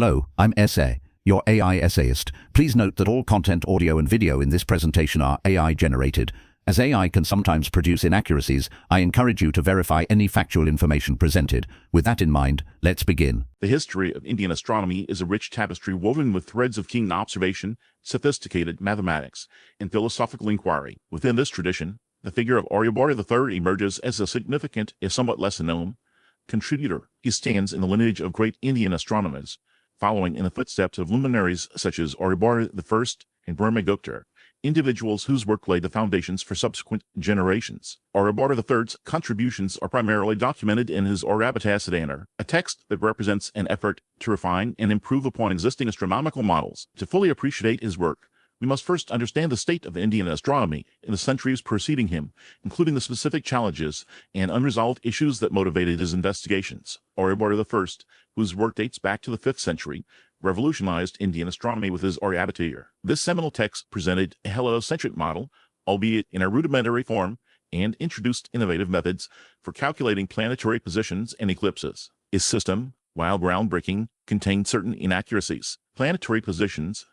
Hello, I'm SA, your AI essayist. Please note that all content, audio and video in this presentation are AI generated. As AI can sometimes produce inaccuracies, I encourage you to verify any factual information presented. With that in mind, let's begin. The history of Indian astronomy is a rich tapestry woven with threads of keen observation, sophisticated mathematics, and philosophical inquiry. Within this tradition, the figure of Aryabhatha the Third emerges as a significant, if somewhat less known, contributor. He stands in the lineage of great Indian astronomers, following in the footsteps of luminaries such as Aryabhatha the First and Brahmagupta, individuals whose work laid the foundations for subsequent generations. Aryabhatha the Third's contributions are primarily documented in his Aryabhatasiddhanta, a text that represents an effort to refine and improve upon existing astronomical models. To fully appreciate his work, we must first understand the state of Indian astronomy in the centuries preceding him, including the specific challenges and unresolved issues that motivated his investigations. Aryabhatha the First, whose work dates back to the 5th century, revolutionized Indian astronomy with his Aryabhatiyya. This seminal text presented a heliocentric model, albeit in a rudimentary form, and introduced innovative methods for calculating planetary positions and eclipses. His system, while groundbreaking, contained certain inaccuracies. Planetary positions,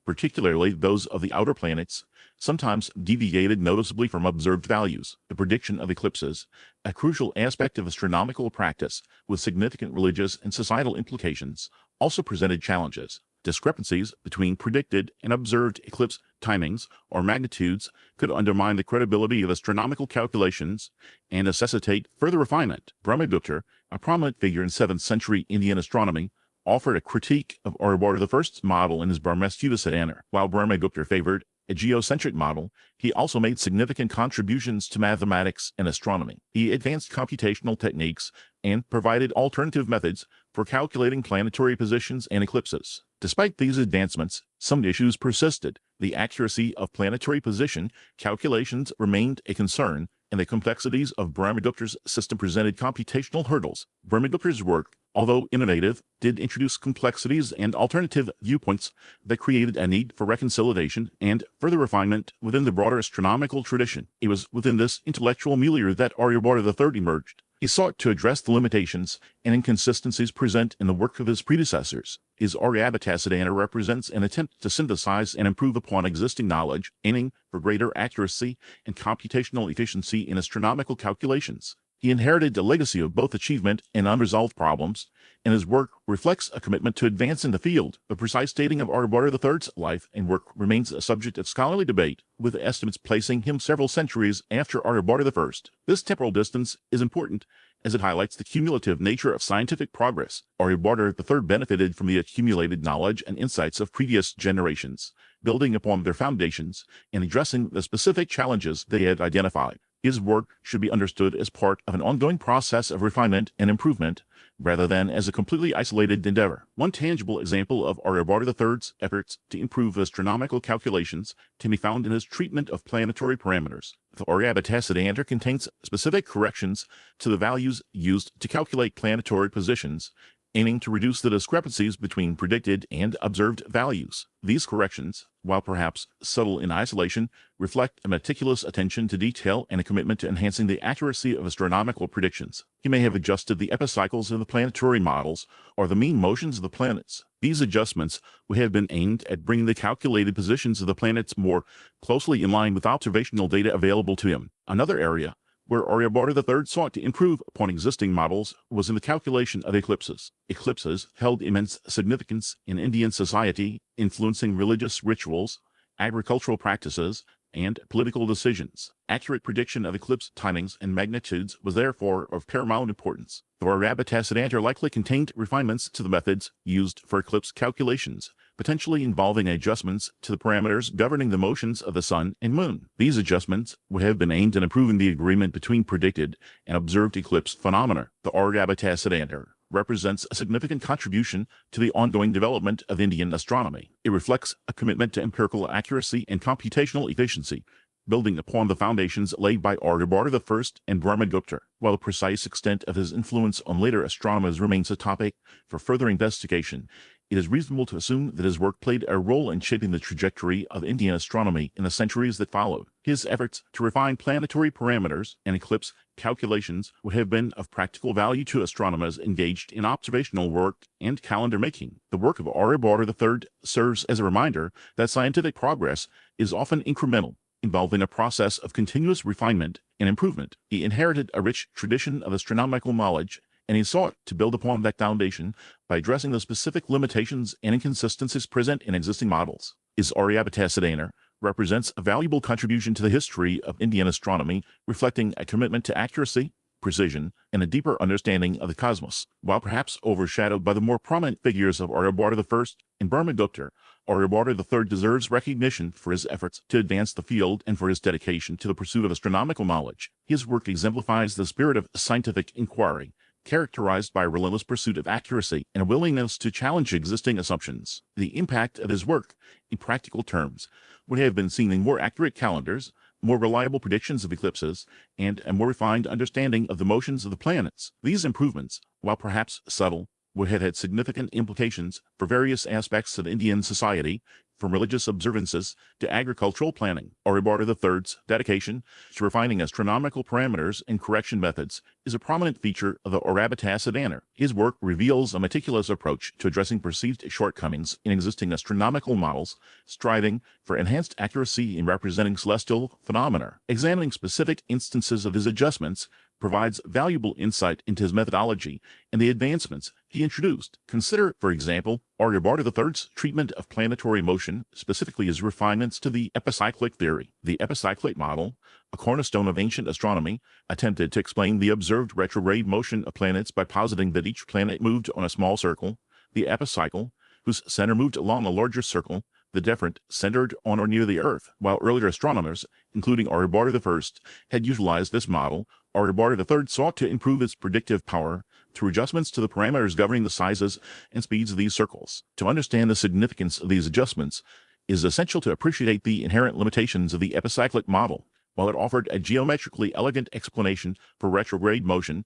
particularly those of the outer planets, sometimes deviated noticeably from observed values. The prediction of eclipses, a crucial aspect of astronomical practice with significant religious and societal implications, also presented challenges. Discrepancies between predicted and observed eclipse timings or magnitudes could undermine the credibility of astronomical calculations and necessitate further refinement. Brahmagupta, a prominent figure in 7th century Indian astronomy, offered a critique of Aryabhatha the First's model in his Brahmagupta. While Brahmagupta favored a geocentric model, he also made significant contributions to mathematics and astronomy. He advanced computational techniques and provided alternative methods for calculating planetary positions and eclipses. Despite these advancements, some issues persisted. The accuracy of planetary position calculations remained a concern, and the complexities of Brahmagupta's system presented computational hurdles. Brahmagupta's work, although innovative, did introduce complexities and alternative viewpoints that created a need for reconciliation and further refinement within the broader astronomical tradition. It was within this intellectual milieu that Aryabhatha the Third emerged. He sought to address the limitations and inconsistencies present in the work of his predecessors. His Aryabhatasiddhanta represents an attempt to synthesize and improve upon existing knowledge, aiming for greater accuracy and computational efficiency in astronomical calculations. He inherited a legacy of both achievement and unresolved problems, and his work reflects a commitment to advance in the field. The precise dating of Aryabhatha the Third's life and work remains a subject of scholarly debate, with estimates placing him several centuries after Aryabhatha the First. This temporal distance is important as it highlights the cumulative nature of scientific progress. Aryabhatha the Third benefited from the accumulated knowledge and insights of previous generations, building upon their foundations and addressing the specific challenges they had identified. His work should be understood as part of an ongoing process of refinement and improvement, rather than as a completely isolated endeavor. One tangible example of Aryabhatha the Third's efforts to improve astronomical calculations can be found in his treatment of planetary parameters. The Aryabhatasiddhanta contains specific corrections to the values used to calculate planetary positions, aiming to reduce the discrepancies between predicted and observed values. These corrections, while perhaps subtle in isolation, reflect a meticulous attention to detail and a commitment to enhancing the accuracy of astronomical predictions. He may have adjusted the epicycles of the planetary models or the mean motions of the planets. These adjustments would have been aimed at bringing the calculated positions of the planets more closely in line with observational data available to him. Another area where Aryabhatha the Third sought to improve upon existing models was in the calculation of eclipses. Eclipses held immense significance in Indian society, influencing religious rituals, agricultural practices, and political decisions. Accurate prediction of eclipse timings and magnitudes was therefore of paramount importance. The Aryabhatasiddhanta likely contained refinements to the methods used for eclipse calculations, potentially involving adjustments to the parameters governing the motions of the sun and moon. These adjustments would have been aimed at improving the agreement between predicted and observed eclipse phenomena. The Aryabhatasiddhanta represents a significant contribution to the ongoing development of Indian astronomy. It reflects a commitment to empirical accuracy and computational efficiency, building upon the foundations laid by Aryabhatha the First and Brahmagupta. While the precise extent of his influence on later astronomers remains a topic for further investigation, it is reasonable to assume that his work played a role in shaping the trajectory of Indian astronomy in the centuries that followed. His efforts to refine planetary parameters and eclipse calculations would have been of practical value to astronomers engaged in observational work and calendar making. The work of Aryabhata the Third serves as a reminder that scientific progress is often incremental, involving a process of continuous refinement and improvement. He inherited a rich tradition of astronomical knowledge, and he sought to build upon that foundation by addressing the specific limitations and inconsistencies present in existing models. His Aryabhatasiddhanta represents a valuable contribution to the history of Indian astronomy, reflecting a commitment to accuracy, precision, and a deeper understanding of the cosmos. While perhaps overshadowed by the more prominent figures of Aryabhata I and Brahmagupta, Aryabhata III deserves recognition for his efforts to advance the field and for his dedication to the pursuit of astronomical knowledge. His work exemplifies the spirit of scientific inquiry, characterized by a relentless pursuit of accuracy and a willingness to challenge existing assumptions. The impact of his work, in practical terms, would have been seen in more accurate calendars, more reliable predictions of eclipses, and a more refined understanding of the motions of the planets. These improvements, while perhaps subtle, would have had significant implications for various aspects of Indian society, from religious observances to agricultural planning. Aryabhata III's dedication to refining astronomical parameters and correction methods is a prominent feature of the Aryabhatasiddhanta. His work reveals a meticulous approach to addressing perceived shortcomings in existing astronomical models, striving for enhanced accuracy in representing celestial phenomena. Examining specific instances of his adjustments provides valuable insight into his methodology and the advancements he introduced. Consider, for example, Aryabhata III's treatment of planetary motion, specifically his refinements to the epicyclic theory. The epicyclic model, a cornerstone of ancient astronomy, attempted to explain the observed retrograde motion of planets by positing that each planet moved on a small circle, the epicycle, whose center moved along a larger circle, the deferent, centered on or near the Earth. While earlier astronomers, including Aryabhata I, had utilized this model, Aryabhata III sought to improve its predictive power through adjustments to the parameters governing the sizes and speeds of these circles. To understand the significance of these adjustments, it is essential to appreciate the inherent limitations of the epicyclic model. While it offered a geometrically elegant explanation for retrograde motion,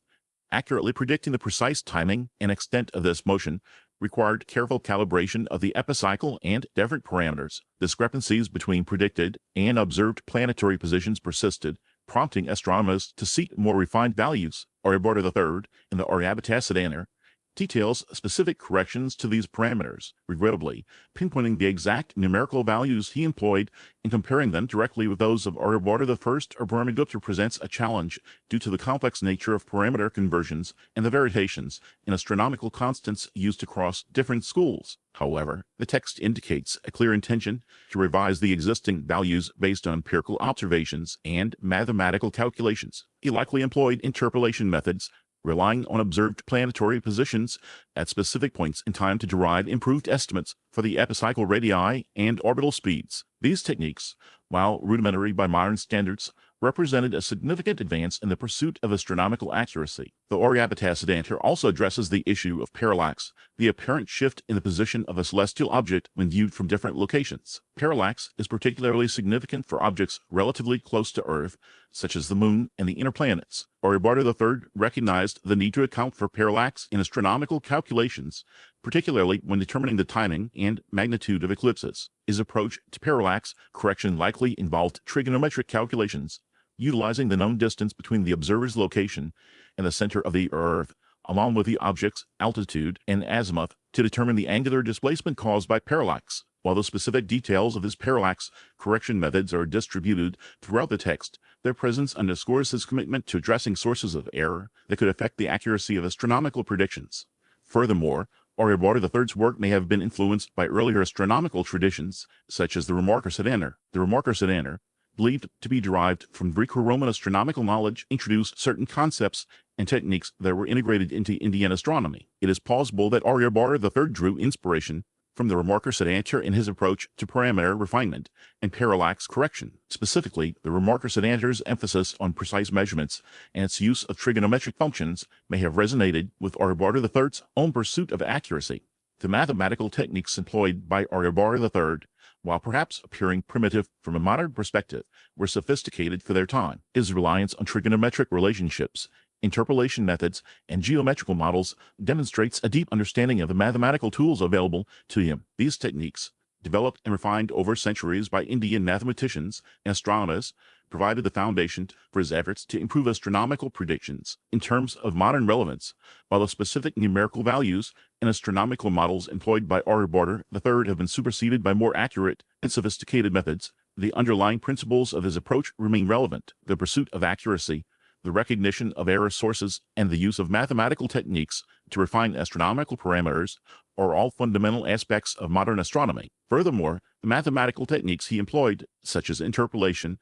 accurately predicting the precise timing and extent of this motion required careful calibration of the epicycle and deferent parameters. Discrepancies between predicted and observed planetary positions persisted, prompting astronomers to seek more refined values. Aryabhata III, in the Aryabhatasiddhanta, details specific corrections to these parameters, regrettably pinpointing the exact numerical values he employed and comparing them directly with those of Aryabhata I or Brahmagupta presents a challenge due to the complex nature of parameter conversions and the variations in astronomical constants used across different schools. However, the text indicates a clear intention to revise the existing values based on empirical observations and mathematical calculations. He likely employed interpolation methods, relying on observed planetary positions at specific points in time to derive improved estimates for the epicycle radii and orbital speeds. These techniques, while rudimentary by modern standards, represented a significant advance in the pursuit of astronomical accuracy. The Aryabhatasiddhanta also addresses the issue of parallax, the apparent shift in the position of a celestial object when viewed from different locations. Parallax is particularly significant for objects relatively close to Earth, such as the Moon and the inner planets. Aryabhata III recognized the need to account for parallax in astronomical calculations, particularly when determining the timing and magnitude of eclipses. His approach to parallax correction likely involved trigonometric calculations, utilizing the known distance between the observer's location and the center of the Earth, along with the object's altitude and azimuth, to determine the angular displacement caused by parallax. While the specific details of his parallax correction methods are distributed throughout the text, their presence underscores his commitment to addressing sources of error that could affect the accuracy of astronomical predictions. Furthermore, Aryabhata III's work may have been influenced by earlier astronomical traditions, such as the Brahmagupta. The Brahmagupta, believed to be derived from Greco-Roman astronomical knowledge, introduced certain concepts and techniques that were integrated into Indian astronomy. It is plausible that Aryabhata III drew inspiration from the Brahmagupta in his approach to parameter refinement and parallax correction. Specifically, the Brahmagupta's emphasis on precise measurements and its use of trigonometric functions may have resonated with Aryabhata III's own pursuit of accuracy. The mathematical techniques employed by Aryabhata III, while perhaps appearing primitive from a modern perspective, were sophisticated for their time. His reliance on trigonometric relationships interpolation methods, and geometrical models, demonstrates a deep understanding of the mathematical tools available to him. These techniques, developed and refined over centuries by Indian mathematicians and astronomers, provided the foundation for his efforts to improve astronomical predictions. In terms of modern relevance, while the specific numerical values and astronomical models employed by Aryabhata the Third have been superseded by more accurate and sophisticated methods, the underlying principles of his approach remain relevant. The pursuit of accuracy, the recognition of error sources, and the use of mathematical techniques to refine astronomical parameters are all fundamental aspects of modern astronomy. Furthermore, the mathematical techniques he employed, such as interpolation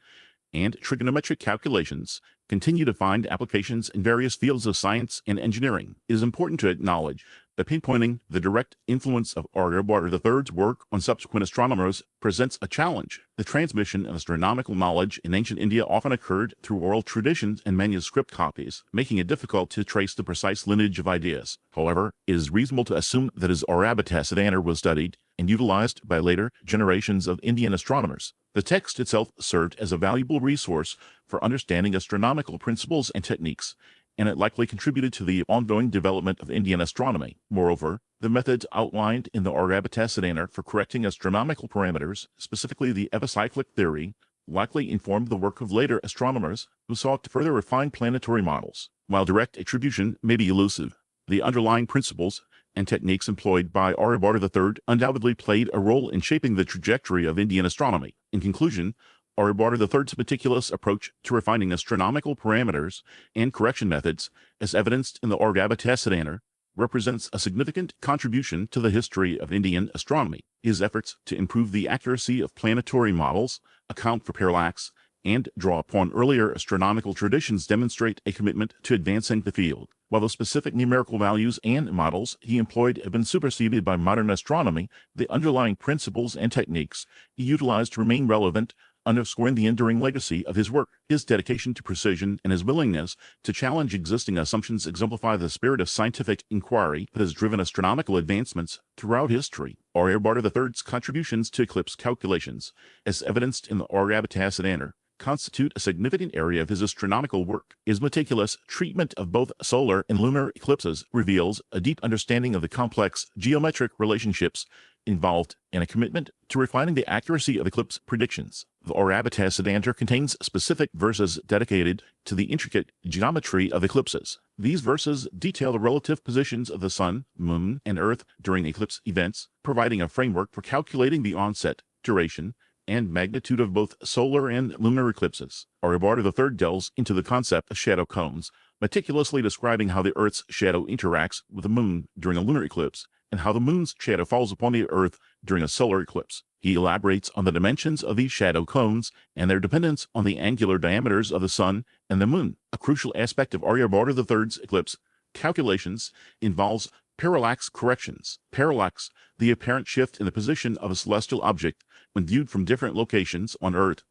and trigonometric calculations, continue to find applications in various fields of science and engineering. It is important to acknowledge that pinpointing the direct influence of Aryabhata the Third's work on subsequent astronomers presents a challenge. The transmission of astronomical knowledge in ancient India often occurred through oral traditions and manuscript copies, making it difficult to trace the precise lineage of ideas. However, it is reasonable to assume that his Aryabhatasiddhanta was studied and utilized by later generations of Indian astronomers. The text itself served as a valuable resource for understanding astronomical principles and techniques, and it likely contributed to the ongoing development of Indian astronomy. Moreover, the methods outlined in the Aryabhatasiddhanta for correcting astronomical parameters, specifically the epicyclic theory, likely informed the work of later astronomers who sought to further refine planetary models. While direct attribution may be elusive, the underlying principles and techniques employed by Aryabhata the Third undoubtedly played a role in shaping the trajectory of Indian astronomy. In conclusion, Aryabhata the Third's meticulous approach to refining astronomical parameters and correction methods, as evidenced in the Aryabhatasiddhanta, represents a significant contribution to the history of Indian astronomy. His efforts to improve the accuracy of planetary models, account for parallax, and draw upon earlier astronomical traditions demonstrate a commitment to advancing the field. While the specific numerical values and models he employed have been superseded by modern astronomy, the underlying principles and techniques he utilized remain relevant, underscoring the enduring legacy of his work. His dedication to precision and his willingness to challenge existing assumptions exemplify the spirit of scientific inquiry that has driven astronomical advancements throughout history. Aryabhata the Third's contributions to eclipse calculations, as evidenced in the Aryabhatasiddhanta, constitute a significant area of his astronomical work. His meticulous treatment of both solar and lunar eclipses reveals a deep understanding of the complex geometric relationships involved and a commitment to refining the accuracy of eclipse predictions. The Aryabhatasiddhanta contains specific verses dedicated to the intricate geometry of eclipses. These verses detail the relative positions of the Sun, Moon, and Earth during eclipse events, providing a framework for calculating the onset, duration, and magnitude of both solar and lunar eclipses. Aryabhata the Third delves into the concept of shadow cones, meticulously describing how the Earth's shadow interacts with the Moon during a lunar eclipse, and how the Moon's shadow falls upon the Earth during a solar eclipse. He elaborates on the dimensions of these shadow cones and their dependence on the angular diameters of the Sun and the Moon. A crucial aspect of Aryabhata the Third's eclipse calculations involves parallax corrections. Parallax, the apparent shift in the position of a celestial object when viewed from different locations on Earth,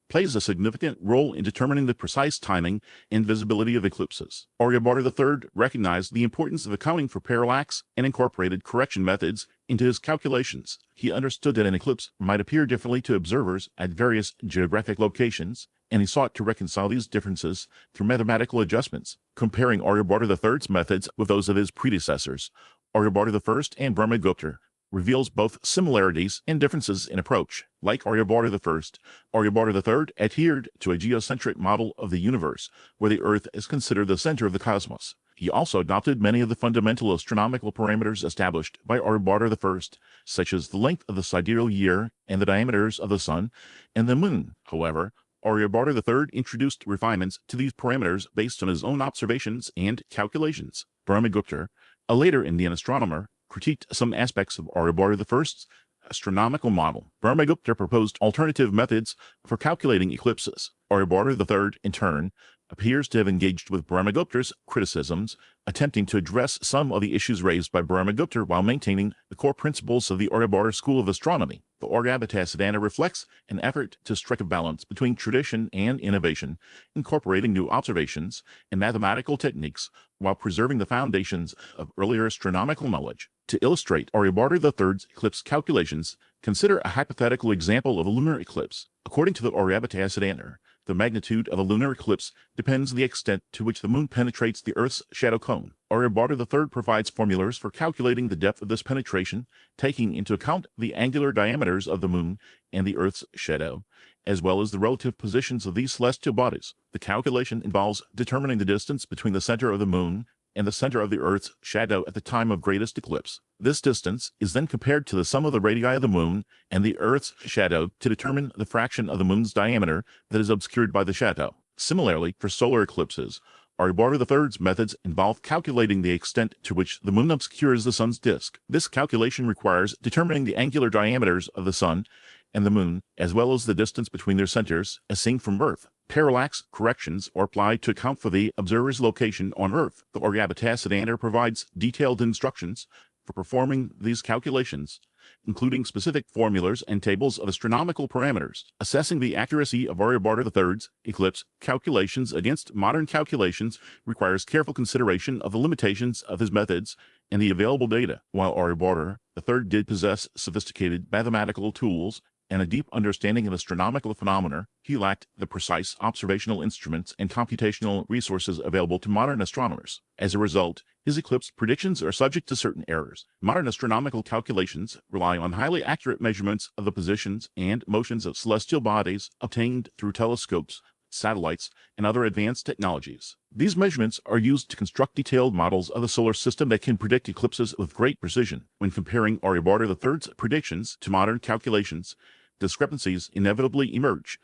plays a significant role in determining the precise timing and visibility of eclipses. Aryabhata the Third recognized the importance of accounting for parallax and incorporated correction methods into his calculations. He understood that an eclipse might appear differently to observers at various geographic locations, and he sought to reconcile these differences through mathematical adjustments. Comparing Aryabhata the Third's methods with those of his predecessors, Aryabhata the First and Brahmagupta, reveals both similarities and differences in approach. Like Aryabhata the First, Aryabhata the Third adhered to a geocentric model of the universe, where the Earth is considered the center of the cosmos. He also adopted many of the fundamental astronomical parameters established by Aryabhata the First, such as the length of the sidereal year and the diameters of the Sun and the Moon. However, Aryabhata the Third introduced refinements to these parameters based on his own observations and calculations. Brahmagupta, a later Indian astronomer, critiqued some aspects of Aryabhata the First's astronomical model. Brahmagupta proposed alternative methods for calculating eclipses. Aryabhata the Third, in turn, appears to have engaged with Brahmagupta's criticisms, attempting to address some of the issues raised by Brahmagupta while maintaining the core principles of the Aryabhata school of astronomy. The Aryabhatasiddhanta reflects an effort to strike a balance between tradition and innovation, incorporating new observations and mathematical techniques while preserving the foundations of earlier astronomical knowledge. To illustrate Aryabhata the Third's eclipse calculations, consider a hypothetical example of a lunar eclipse. According to the Aryabhatasiddhanta, The magnitude of a lunar eclipse depends on the extent to which the moon penetrates the Earth's shadow cone. Aryabhatha the Third provides formulas for calculating the depth of this penetration, taking into account the angular diameters of the moon and the Earth's shadow, as well as the relative positions of these celestial bodies. The calculation involves determining the distance between the center of the moon and the center of the Earth's shadow at the time of greatest eclipse. This distance is then compared to the sum of the radii of the moon and the Earth's shadow to determine the fraction of the moon's diameter that is obscured by the shadow. Similarly, for solar eclipses, Aryabhatha the Third's methods involve calculating the extent to which the moon obscures the sun's disk. This calculation requires determining the angular diameters of the sun and the moon, as well as the distance between their centers, as seen from Earth. Parallax corrections are applied to account for the observer's location on Earth. The Aryabhatasiddhanta provides detailed instructions for performing these calculations, including specific formulas and tables of astronomical parameters. Assessing the accuracy of Aryabhatha the Third's eclipse calculations against modern calculations requires careful consideration of the limitations of his methods and the available data. While Aryabhatha the Third did possess sophisticated mathematical tools and a deep understanding of astronomical phenomena, he lacked the precise observational instruments and computational resources available to modern astronomers. As a result, his eclipse predictions are subject to certain errors. Modern astronomical calculations rely on highly accurate measurements of the positions and motions of celestial bodies obtained through telescopes, satellites, and other advanced technologies. These measurements are used to construct detailed models of the solar system that can predict eclipses with great precision. When comparing Aryabhatha the Third's predictions to modern calculations, discrepancies inevitably emerge.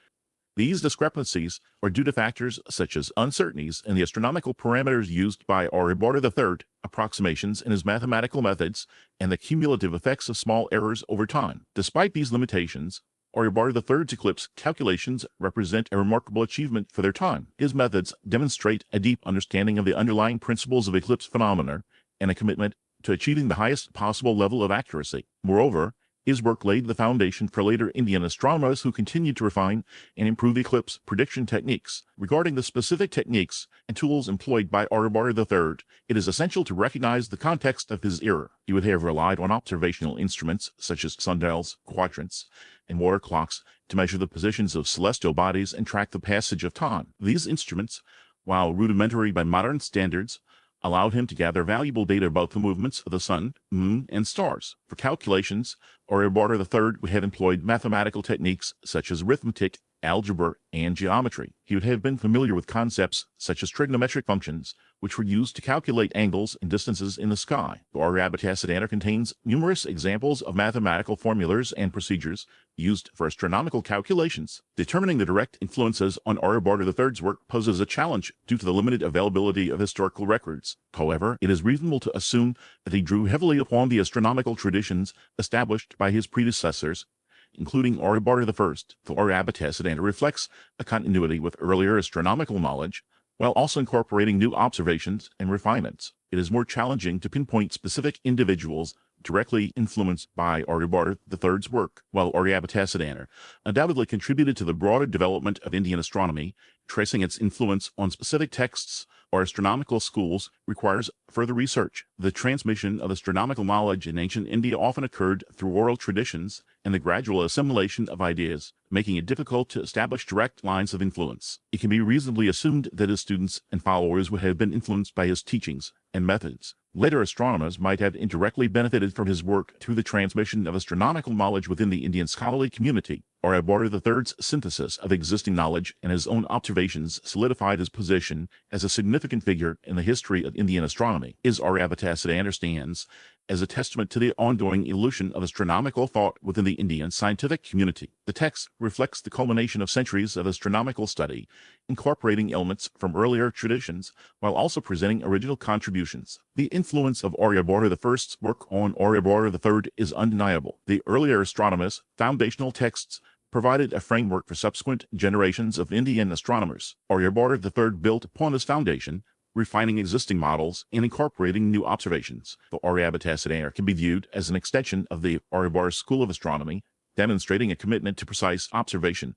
These discrepancies are due to factors such as uncertainties in the astronomical parameters used by Aryabhatha the Third, approximations in his mathematical methods, and the cumulative effects of small errors over time. Despite these limitations, Aryabhatha the Third's eclipse calculations represent a remarkable achievement for their time. His methods demonstrate a deep understanding of the underlying principles of eclipse phenomena and a commitment to achieving the highest possible level of accuracy. Moreover, his work laid the foundation for later Indian astronomers who continued to refine and improve eclipse prediction techniques. Regarding the specific techniques and tools employed by Aryabhatha the Third, it is essential to recognize the context of his era. He would have relied on observational instruments such as sundials, quadrants, and water clocks to measure the positions of celestial bodies and track the passage of time. These instruments, while rudimentary by modern standards, allowed him to gather valuable data about the movements of the sun, moon, and stars. For calculations, Aryabhatha the Third would have employed mathematical techniques such as arithmetic, algebra, and geometry. He would have been familiar with concepts such as trigonometric functions, which were used to calculate angles and distances in the sky. The Aryabhatasiddhanta contains numerous examples of mathematical formulas and procedures used for astronomical calculations. Determining the direct influences on Aryabhatha the Third's work poses a challenge due to the limited availability of historical records. However, it is reasonable to assume that he drew heavily upon the astronomical traditions established by his predecessors, including Aryabhatha the First. The Aryabhatasiddhanta reflects a continuity with earlier astronomical knowledge, while also incorporating new observations and refinements. It is more challenging to pinpoint specific individuals directly influenced by Aryabhatha the Third's work. While Aryabhatasiddhanta undoubtedly contributed to the broader development of Indian astronomy, tracing its influence on specific texts or astronomical schools requires further research. The transmission of astronomical knowledge in ancient India often occurred through oral traditions and the gradual assimilation of ideas, making it difficult to establish direct lines of influence. It can be reasonably assumed that his students and followers would have been influenced by his teachings and methods. Later astronomers might have indirectly benefited from his work through the transmission of astronomical knowledge within the Indian scholarly community. Aryabhatha the Third's synthesis of existing knowledge and his own observations solidified his position as a significant figure in the history of Indian astronomy. His Aryabhatasiddhanta stands as a testament to the ongoing evolution of astronomical thought within the Indian scientific community. The text reflects the culmination of centuries of astronomical study, incorporating elements from earlier traditions while also presenting original contributions. The influence of Aryabhatha the First's work on Aryabhatha the Third is undeniable. The earlier astronomers' foundational texts provided a framework for subsequent generations of Indian astronomers. Aryabhatha the Third built upon this foundation, refining existing models and incorporating new observations. The Aryabhatasiddhanta can be viewed as an extension of the Aryabhatha school of astronomy, demonstrating a commitment to precise observation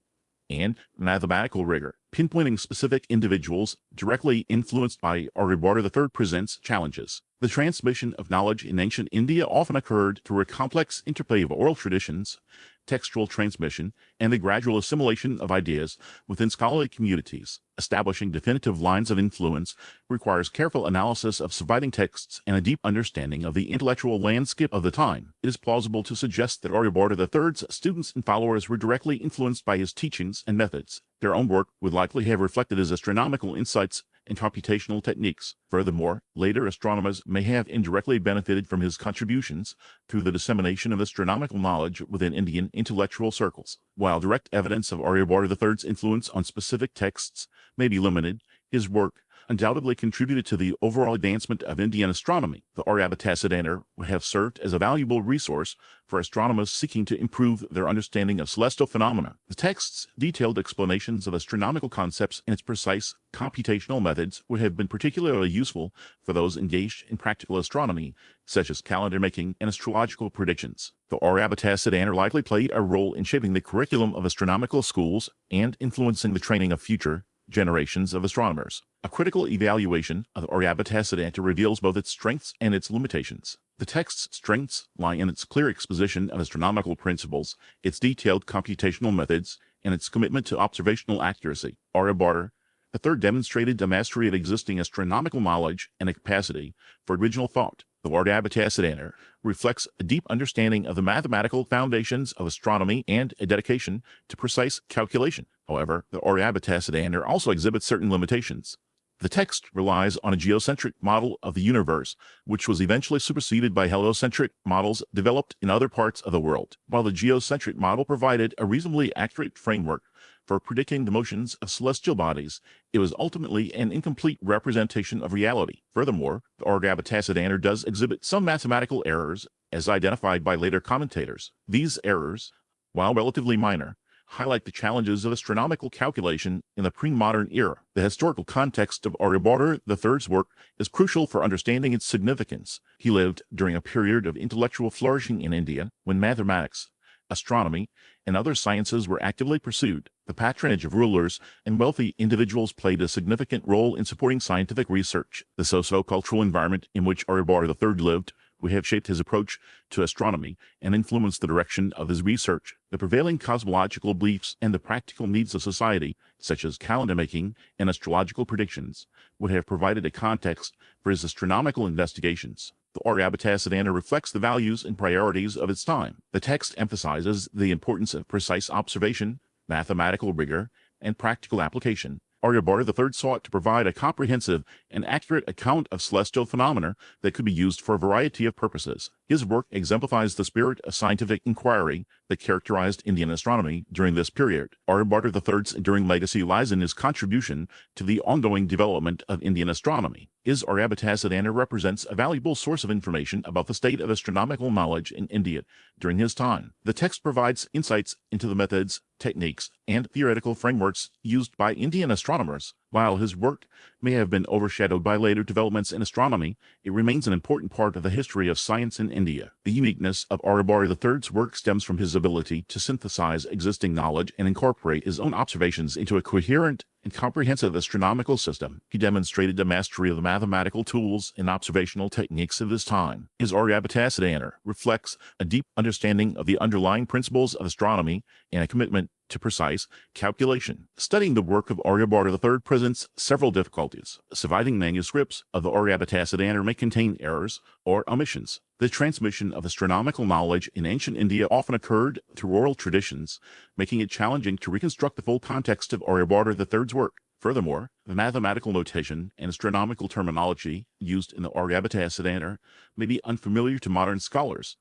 and mathematical rigor. Pinpointing specific individuals directly influenced by Aryabhatha the Third presents challenges. The transmission of knowledge in ancient India often occurred through a complex interplay of oral traditions, textual transmission, and the gradual assimilation of ideas within scholarly communities. Establishing definitive lines of influence requires careful analysis of surviving texts and a deep understanding of the intellectual landscape of the time. It is plausible to suggest that Aryabhata the Third's students and followers were directly influenced by his teachings and methods. Their own work would likely have reflected his astronomical insights and computational techniques. Furthermore, later astronomers may have indirectly benefited from his contributions through the dissemination of astronomical knowledge within Indian intellectual circles. While direct evidence of Aryabhata the Third's influence on specific texts may be limited, his work undoubtedly contributed to the overall advancement of Indian astronomy. The Aryabhatasiddhanta would have served as a valuable resource for astronomers seeking to improve their understanding of celestial phenomena. The text's detailed explanations of astronomical concepts and its precise computational methods would have been particularly useful for those engaged in practical astronomy, such as calendar making and astrological predictions. The Aryabhatasiddhanta likely played a role in shaping the curriculum of astronomical schools and influencing the training of future generations of astronomers. A critical evaluation of the Aryabhatasiddhanta reveals both its strengths and its limitations. The text's strengths lie in its clear exposition of astronomical principles, its detailed computational methods, and its commitment to observational accuracy. Aryabhata the Third demonstrated a mastery of existing astronomical knowledge and a capacity for original thought. The Aryabhatasiddhanta reflects a deep understanding of the mathematical foundations of astronomy and a dedication to precise calculation. However, the Aryabhatasiddhanta also exhibits certain limitations. The text relies on a geocentric model of the universe, which was eventually superseded by heliocentric models developed in other parts of the world. While the geocentric model provided a reasonably accurate framework for predicting the motions of celestial bodies, it was ultimately an incomplete representation of reality. Furthermore, the Aryabhatasiddhanta does exhibit some mathematical errors, as identified by later commentators. These errors, while relatively minor, highlight the challenges of astronomical calculation in the pre-modern era. The historical context of Aryabhata the Third's work is crucial for understanding its significance. He lived during a period of intellectual flourishing in India when mathematics, astronomy, and other sciences were actively pursued. The patronage of rulers and wealthy individuals played a significant role in supporting scientific research. The socio-cultural environment in which Aryabhata the Third lived would have shaped his approach to astronomy and influenced the direction of his research. The prevailing cosmological beliefs and the practical needs of society, such as calendar making and astrological predictions, would have provided a context for his astronomical investigations. The Aryabhatasiddhanta reflects the values and priorities of its time. The text emphasizes the importance of precise observation, mathematical rigor, and practical application. Aryabhata the Third sought to provide a comprehensive and accurate account of celestial phenomena that could be used for a variety of purposes. His work exemplifies the spirit of scientific inquiry that characterized Indian astronomy during this period. Aryabhata the Third's enduring legacy lies in his contribution to the ongoing development of Indian astronomy. His Aryabhatasiddhanta represents a valuable source of information about the state of astronomical knowledge in India during his time. The text provides insights into the methods, techniques, and theoretical frameworks used by Indian astronomers. While his work may have been overshadowed by later developments in astronomy, it remains an important part of the history of science in India. The uniqueness of Aryabhata the Third's work stems from his ability to synthesize existing knowledge and incorporate his own observations into a coherent and comprehensive astronomical system. He demonstrated a mastery of the mathematical tools and observational techniques of his time. His Aryabhatasiddhanta reflects a deep understanding of the underlying principles of astronomy and a commitment to precise calculation. Studying the work of Aryabhata the Third presents several difficulties. Surviving manuscripts of the Aryabhatasiddhanta may contain errors or omissions. The transmission of astronomical knowledge in ancient India often occurred through oral traditions, making it challenging to reconstruct the full context of Aryabhata the Third's work. Furthermore, the mathematical notation and astronomical terminology used in the Aryabhatasiddhanta may be unfamiliar to modern scholars.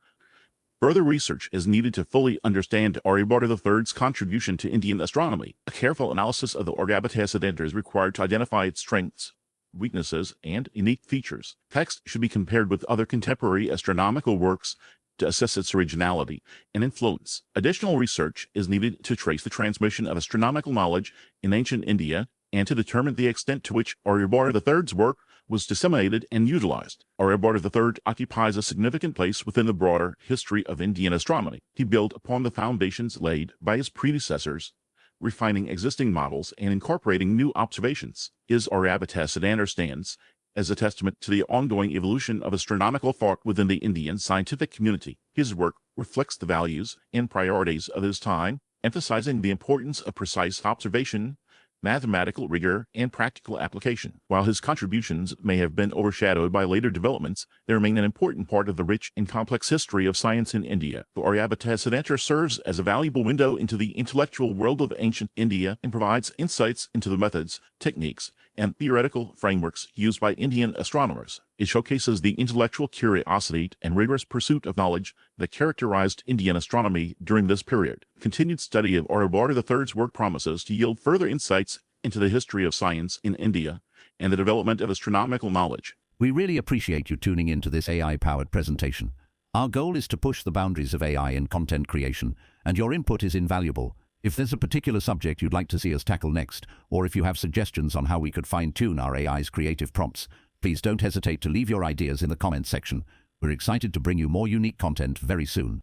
Further research is needed to fully understand Aryabhata the Third's contribution to Indian astronomy. A careful analysis of the Aryabhatasiddhanta is required to identify its strengths, weaknesses, and unique features. Text should be compared with other contemporary astronomical works to assess its originality and influence. Additional research is needed to trace the transmission of astronomical knowledge in ancient India and to determine the extent to which Aryabhata the Third's work was disseminated and utilized. Aryabhata the Third occupies a significant place within the broader history of Indian astronomy. He built upon the foundations laid by his predecessors, refining existing models and incorporating new observations. His Aryabhatasiddhanta stands as a testament to the ongoing evolution of astronomical thought within the Indian scientific community. His work reflects the values and priorities of his time, emphasizing the importance of precise observation, mathematical rigor, and practical application. While his contributions may have been overshadowed by later developments, they remain an important part of the rich and complex history of science in India. The Aryabhatasiddhanta serves as a valuable window into the intellectual world of ancient India and provides insights into the methods, techniques, and theoretical frameworks used by Indian astronomers. It showcases the intellectual curiosity and rigorous pursuit of knowledge that characterized Indian astronomy during this period. Continued study of Aryabhata the Third's work promises to yield further insights into the history of science in India and the development of astronomical knowledge. We really appreciate you tuning in to this AI-powered presentation. Our goal is to push the boundaries of AI in content creation, and your input is invaluable. If there's a particular subject you'd like to see us tackle next, or if you have suggestions on how we could fine-tune our AI's creative prompts, please don't hesitate to leave your ideas in the comments section. We're excited to bring you more unique content very soon.